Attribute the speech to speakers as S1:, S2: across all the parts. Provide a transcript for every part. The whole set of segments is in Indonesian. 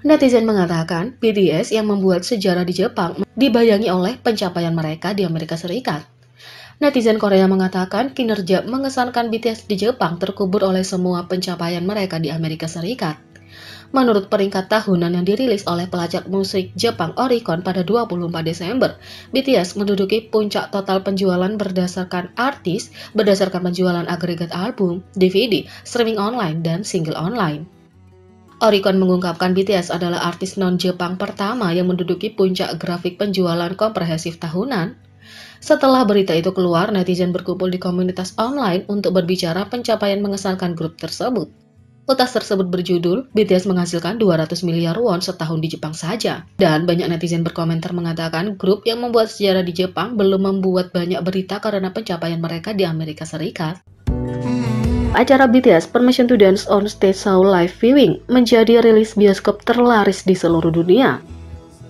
S1: Netizen mengatakan BTS yang membuat sejarah di Jepang dibayangi oleh pencapaian mereka di Amerika Serikat. Netizen Korea mengatakan kinerja mengesankan BTS di Jepang terkubur oleh semua pencapaian mereka di Amerika Serikat. Menurut peringkat tahunan yang dirilis oleh pelacak musik Jepang Oricon pada 24 Desember, BTS menduduki puncak total penjualan berdasarkan artis, berdasarkan penjualan agregat album, DVD, streaming online, dan single online. Oricon mengungkapkan BTS adalah artis non-Jepang pertama yang menduduki puncak grafik penjualan komprehensif tahunan. Setelah berita itu keluar, netizen berkumpul di komunitas online untuk berbicara pencapaian mengesankan grup tersebut. Utas tersebut berjudul, BTS menghasilkan 200 miliar won setahun di Jepang saja. Dan banyak netizen berkomentar mengatakan grup yang membuat sejarah di Jepang belum membuat banyak berita karena pencapaian mereka di Amerika Serikat. Acara BTS Permission to Dance on Stage Seoul Live Viewing menjadi rilis bioskop terlaris di seluruh dunia.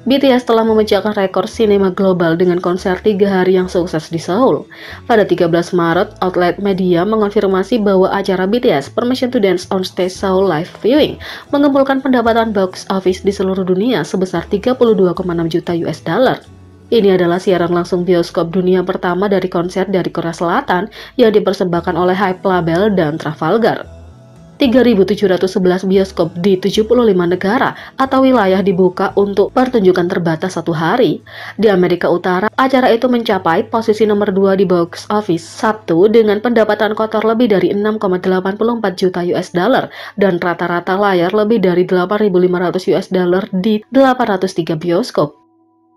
S1: BTS telah memecahkan rekor sinema global dengan konser 3 hari yang sukses di Seoul. Pada 13 Maret, outlet media mengonfirmasi bahwa acara BTS Permission to Dance on Stage Seoul Live Viewing mengumpulkan pendapatan box office di seluruh dunia sebesar 32,6 juta US dollar. Ini adalah siaran langsung bioskop dunia pertama dari konser dari Korea Selatan yang dipersembahkan oleh Hype Label dan Trafalgar. 3.711 bioskop di 75 negara atau wilayah dibuka untuk pertunjukan terbatas satu hari. Di Amerika Utara, acara itu mencapai posisi nomor 2 di box office Sabtu dengan pendapatan kotor lebih dari 6,84 juta US dollar dan rata-rata layar lebih dari 8.500 US dollar di 803 bioskop.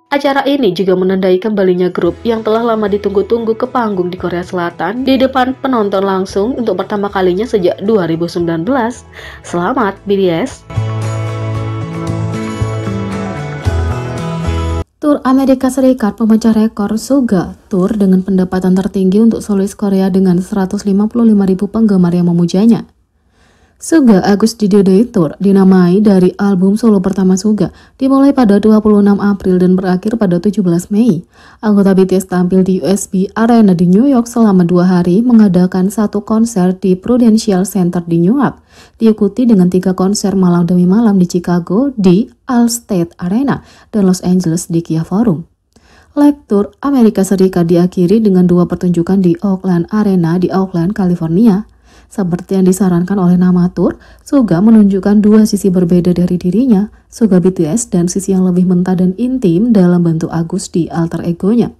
S1: Acara ini juga menandai kembalinya grup yang telah lama ditunggu-tunggu ke panggung di Korea Selatan di depan penonton langsung untuk pertama kalinya sejak 2019. Selamat BTS!
S2: Tur Amerika Serikat pemecah rekor Suga, tur dengan pendapatan tertinggi untuk solis Korea dengan 155.000 penggemar yang memujanya. Suga August Day Tour dinamai dari album solo pertama Suga, dimulai pada 26 April dan berakhir pada 17 Mei. Anggota BTS tampil di USB Arena di New York selama 2 hari, mengadakan 1 konser di Prudential Center di New York, diikuti dengan 3 konser malam demi malam di Chicago di Allstate Arena dan Los Angeles di Kia Forum. Leg Tour Amerika Serikat diakhiri dengan 2 pertunjukan di Oakland Arena di Oakland, California. Seperti yang disarankan oleh nama tur, Suga menunjukkan 2 sisi berbeda dari dirinya, Suga BTS dan sisi yang lebih mentah dan intim dalam bentuk Agus di alter egonya.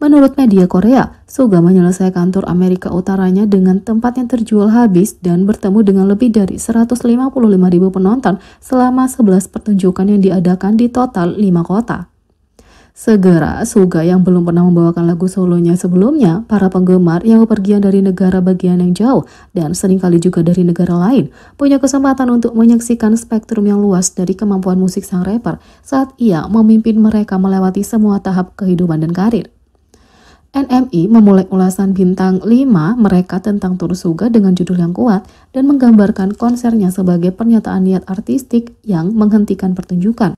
S2: Menurut media Korea, Suga menyelesaikan tur Amerika Utaranya dengan tempat yang terjual habis dan bertemu dengan lebih dari 155.000 penonton selama 11 pertunjukan yang diadakan di total 5 kota. Segera, Suga yang belum pernah membawakan lagu solonya sebelumnya, para penggemar yang bepergian dari negara bagian yang jauh dan seringkali juga dari negara lain, punya kesempatan untuk menyaksikan spektrum yang luas dari kemampuan musik sang rapper saat ia memimpin mereka melewati semua tahap kehidupan dan karir. NMI memulai ulasan bintang 5 mereka tentang tur Suga dengan judul yang kuat dan menggambarkan konsernya sebagai pernyataan niat artistik yang menghentikan pertunjukan.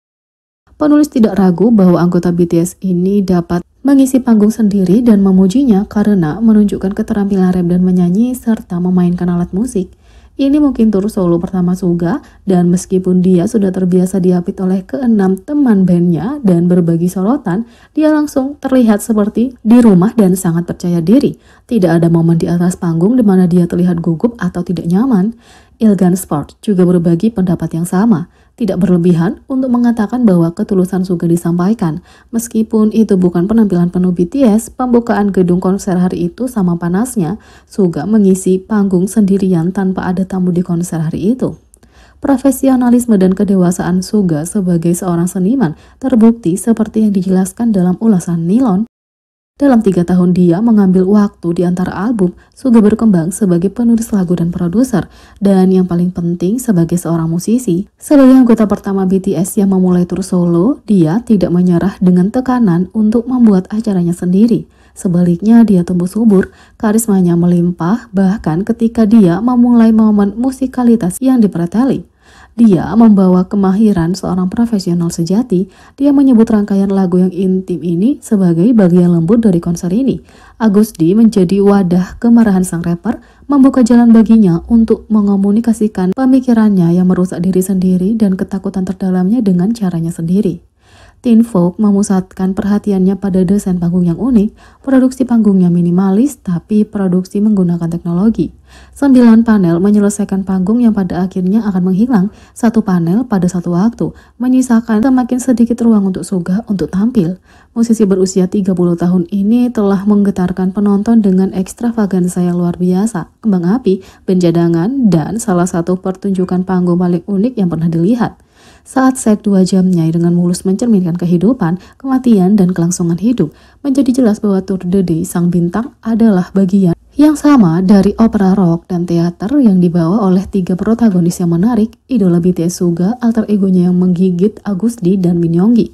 S2: Penulis tidak ragu bahwa anggota BTS ini dapat mengisi panggung sendiri dan memujinya karena menunjukkan keterampilan rap dan menyanyi serta memainkan alat musik. Ini mungkin tur solo pertama Suga, dan meskipun dia sudah terbiasa diapit oleh ke-6 teman bandnya dan berbagi sorotan, dia langsung terlihat seperti di rumah dan sangat percaya diri. Tidak ada momen di atas panggung di mana dia terlihat gugup atau tidak nyaman. Ilgan Sport juga berbagi pendapat yang sama. Tidak berlebihan untuk mengatakan bahwa ketulusan Suga disampaikan. Meskipun itu bukan penampilan penuh BTS, pembukaan gedung konser hari itu sama panasnya, Suga mengisi panggung sendirian tanpa ada tamu di konser hari itu. Profesionalisme dan kedewasaan Suga sebagai seorang seniman terbukti seperti yang dijelaskan dalam ulasan Nilon. Dalam 3 tahun dia mengambil waktu di antara album, Suga berkembang sebagai penulis lagu dan produser, dan yang paling penting sebagai seorang musisi. Sebagai anggota pertama BTS yang memulai tur solo, dia tidak menyerah dengan tekanan untuk membuat acaranya sendiri. Sebaliknya, dia tumbuh subur, karismanya melimpah, bahkan ketika dia memulai momen musikalitas yang dipreteli. Dia membawa kemahiran seorang profesional sejati. Dia menyebut rangkaian lagu yang intim ini sebagai bagian lembut dari konser ini. Agus D menjadi wadah kemarahan sang rapper, membuka jalan baginya untuk mengomunikasikan pemikirannya yang merusak diri sendiri dan ketakutan terdalamnya dengan caranya sendiri. Teen Vogue memusatkan perhatiannya pada desain panggung yang unik, produksi panggungnya minimalis tapi produksi menggunakan teknologi. 9 panel menyelesaikan panggung yang pada akhirnya akan menghilang satu panel pada satu waktu, menyisakan semakin sedikit ruang untuk Suga untuk tampil. Musisi berusia 30 tahun ini telah menggetarkan penonton dengan ekstravagansa yang luar biasa, kembang api, band cadangan, dan salah satu pertunjukan panggung paling unik yang pernah dilihat. Saat set 2 jamnya dengan mulus mencerminkan kehidupan, kematian, dan kelangsungan hidup, menjadi jelas bahwa Tour de Day sang bintang adalah bagian yang sama dari opera rock dan teater yang dibawa oleh 3 protagonis yang menarik, idola BTS Suga, alter egonya yang menggigit Agus D dan Min Yoongi.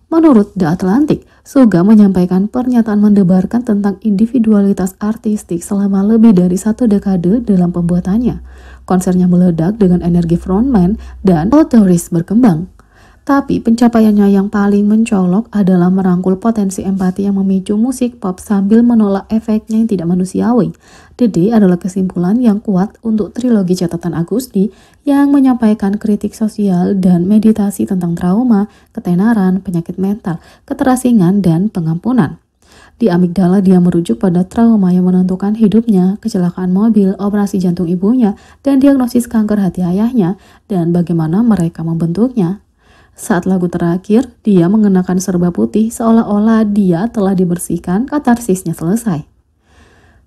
S2: Menurut The Atlantic, Suga menyampaikan pernyataan mendebarkan tentang individualitas artistik selama lebih dari 1 dekade dalam pembuatannya. Konsernya meledak dengan energi frontman dan autoris berkembang. Tapi pencapaiannya yang paling mencolok adalah merangkul potensi empati yang memicu musik pop sambil menolak efeknya yang tidak manusiawi. The Day adalah kesimpulan yang kuat untuk trilogi catatan Agus D yang menyampaikan kritik sosial dan meditasi tentang trauma, ketenaran, penyakit mental, keterasingan, dan pengampunan. Di amigdala dia merujuk pada trauma yang menentukan hidupnya, kecelakaan mobil, operasi jantung ibunya, dan diagnosis kanker hati ayahnya, dan bagaimana mereka membentuknya. Saat lagu terakhir, dia mengenakan serba putih seolah-olah dia telah dibersihkan, katarsisnya selesai.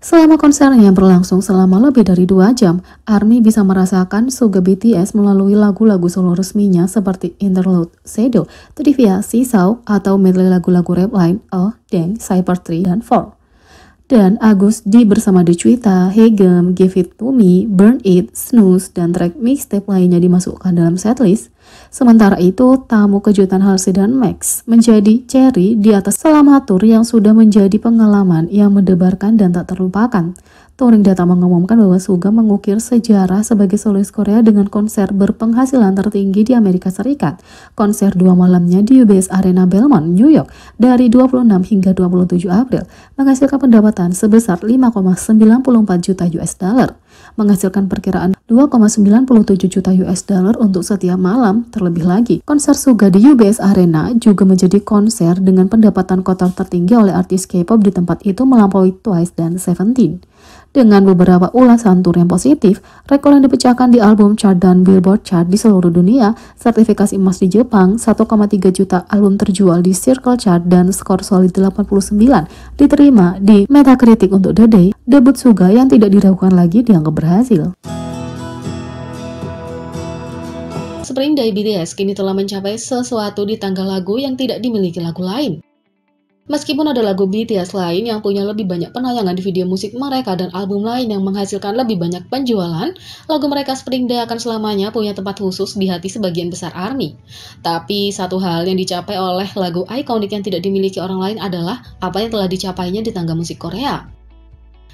S2: Selama konsernya yang berlangsung selama lebih dari 2 jam, ARMY bisa merasakan Suga BTS melalui lagu-lagu solo resminya seperti Interlude, Shadow, Trivia, Seesaw, atau medley lagu-lagu rap lain, Oh, Dang, Cypher 3, dan 4. Dan Agus D bersama Decuita, Hegem, Give It To Me, Burn It, Snooze, dan track mixtape lainnya dimasukkan dalam setlist. Sementara itu, tamu kejutan Halsey dan Max menjadi cherry di atas selama tour yang sudah menjadi pengalaman yang mendebarkan dan tak terlupakan. Touring Data mengumumkan bahwa Suga mengukir sejarah sebagai solois Korea dengan konser berpenghasilan tertinggi di Amerika Serikat. Konser 2 malamnya di UBS Arena Belmont, New York dari 26 hingga 27 April menghasilkan pendapatan sebesar 5,94 juta US dollar, menghasilkan perkiraan 2,97 juta US dollar untuk setiap malam. Terlebih lagi, konser Suga di UBS Arena juga menjadi konser dengan pendapatan kotor tertinggi oleh artis K-pop di tempat itu melampaui Twice dan Seventeen. Dengan beberapa ulasan tur yang positif, rekor yang dipecahkan di album chart dan Billboard chart di seluruh dunia, sertifikasi emas di Jepang, 1,3 juta album terjual di Circle chart, dan skor solid 89 diterima di Metacritic untuk The Day, debut Suga yang tidak diragukan lagi dianggap berhasil.
S1: Spring Day BTS kini telah mencapai sesuatu di tangga lagu yang tidak dimiliki lagu lain. Meskipun ada lagu BTS lain yang punya lebih banyak penayangan di video musik mereka dan album lain yang menghasilkan lebih banyak penjualan, lagu mereka Spring Day akan selamanya punya tempat khusus di hati sebagian besar ARMY. Tapi satu hal yang dicapai oleh lagu ikonik yang tidak dimiliki orang lain adalah apa yang telah dicapainya di tangga musik Korea.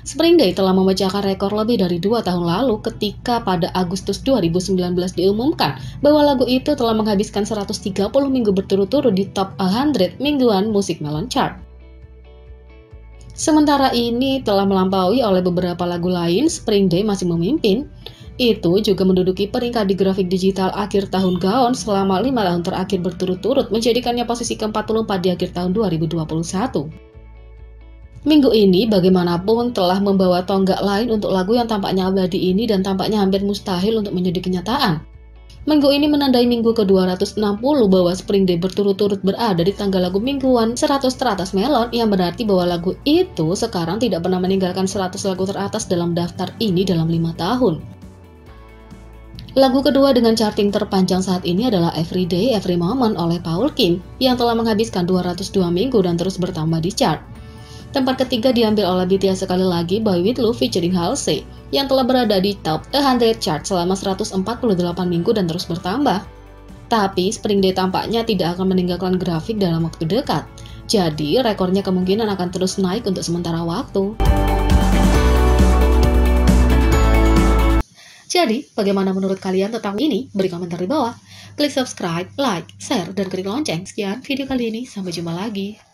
S1: Spring Day telah memecahkan rekor lebih dari 2 tahun lalu ketika pada Agustus 2019 diumumkan bahwa lagu itu telah menghabiskan 130 minggu berturut-turut di top 100 mingguan musik Melon Chart. Sementara ini telah melampaui oleh beberapa lagu lain, Spring Day masih memimpin. Itu juga menduduki peringkat di grafik digital akhir tahun Gaon selama 5 tahun terakhir berturut-turut, menjadikannya posisi ke-44 di akhir tahun 2021. Minggu ini bagaimanapun telah membawa tonggak lain untuk lagu yang tampaknya abadi ini dan tampaknya hampir mustahil untuk menjadi kenyataan. Minggu ini menandai minggu ke-260 bahwa Spring Day berturut-turut berada di tangga lagu mingguan 100 teratas Melon, yang berarti bahwa lagu itu sekarang tidak pernah meninggalkan 100 lagu teratas dalam daftar ini dalam 5 tahun. Lagu kedua dengan charting terpanjang saat ini adalah Every Day, Every Moment oleh Paul Kim yang telah menghabiskan 202 minggu dan terus bertambah di chart. Tempat ketiga diambil oleh BTS sekali lagi Boy With Luv featuring Halsey yang telah berada di top 100 chart selama 148 minggu dan terus bertambah. Tapi Spring Day tampaknya tidak akan meninggalkan grafik dalam waktu dekat. Jadi rekornya kemungkinan akan terus naik untuk sementara waktu. Jadi, bagaimana menurut kalian tentang ini? Beri komentar di bawah. Klik subscribe, like, share, dan klik lonceng. Sekian video kali ini. Sampai jumpa lagi.